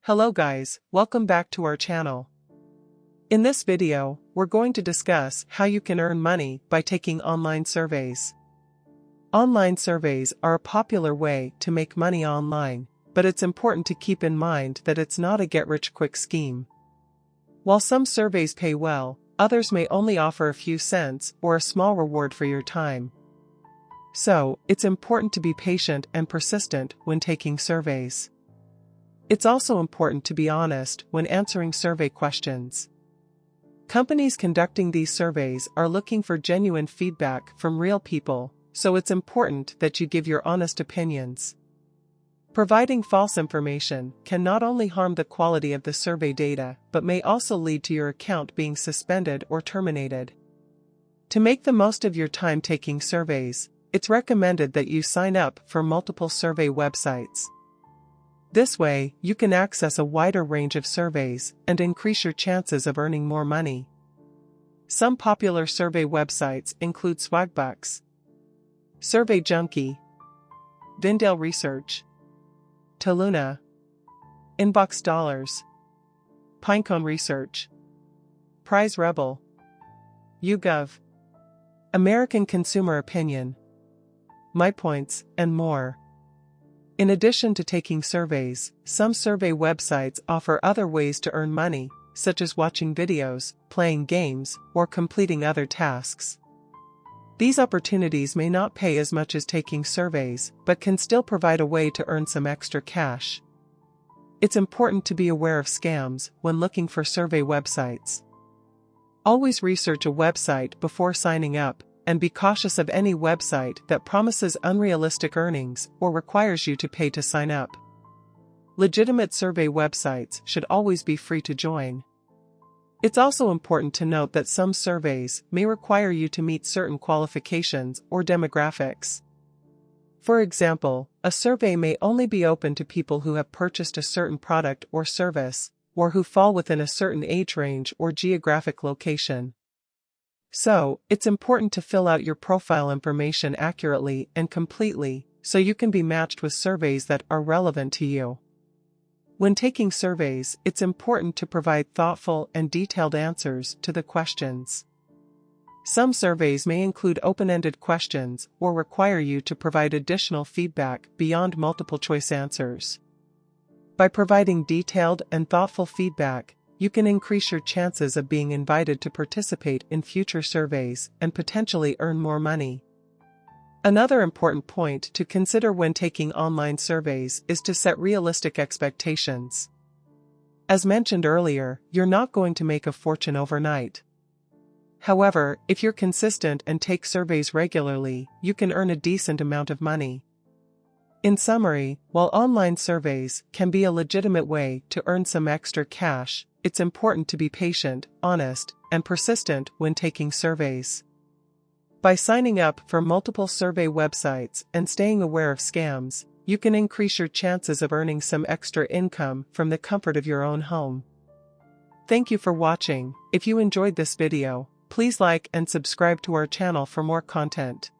Hello guys, welcome back to our channel. In this video, we're going to discuss how you can earn money by taking online surveys. Online surveys are a popular way to make money online, but it's important to keep in mind that it's not a get-rich-quick scheme. While some surveys pay well, others may only offer a few cents or a small reward for your time. So, it's important to be patient and persistent when taking surveys. It's also important to be honest when answering survey questions. Companies conducting these surveys are looking for genuine feedback from real people, so it's important that you give your honest opinions. Providing false information can not only harm the quality of the survey data, but may also lead to your account being suspended or terminated. To make the most of your time taking surveys, it's recommended that you sign up for multiple survey websites. This way, you can access a wider range of surveys and increase your chances of earning more money. Some popular survey websites include Swagbucks, Survey Junkie, Vindale Research, Taluna, Inbox Dollars, Pinecone Research, Prize Rebel, YouGov, American Consumer Opinion, MyPoints, and more. In addition to taking surveys, some survey websites offer other ways to earn money, such as watching videos, playing games, or completing other tasks. These opportunities may not pay as much as taking surveys, but can still provide a way to earn some extra cash. It's important to be aware of scams when looking for survey websites. Always research a website before signing up, and be cautious of any website that promises unrealistic earnings or requires you to pay to sign up. Legitimate survey websites should always be free to join. It's also important to note that some surveys may require you to meet certain qualifications or demographics. For example, a survey may only be open to people who have purchased a certain product or service, or who fall within a certain age range or geographic location. So, it's important to fill out your profile information accurately and completely, so you can be matched with surveys that are relevant to you. When taking surveys, it's important to provide thoughtful and detailed answers to the questions. Some surveys may include open-ended questions or require you to provide additional feedback beyond multiple-choice answers. By providing detailed and thoughtful feedback, you can increase your chances of being invited to participate in future surveys and potentially earn more money. Another important point to consider when taking online surveys is to set realistic expectations. As mentioned earlier, you're not going to make a fortune overnight. However, if you're consistent and take surveys regularly, you can earn a decent amount of money. In summary, while online surveys can be a legitimate way to earn some extra cash, it's important to be patient, honest, and persistent when taking surveys. By signing up for multiple survey websites and staying aware of scams, you can increase your chances of earning some extra income from the comfort of your own home. Thank you for watching. If you enjoyed this video, please like and subscribe to our channel for more content.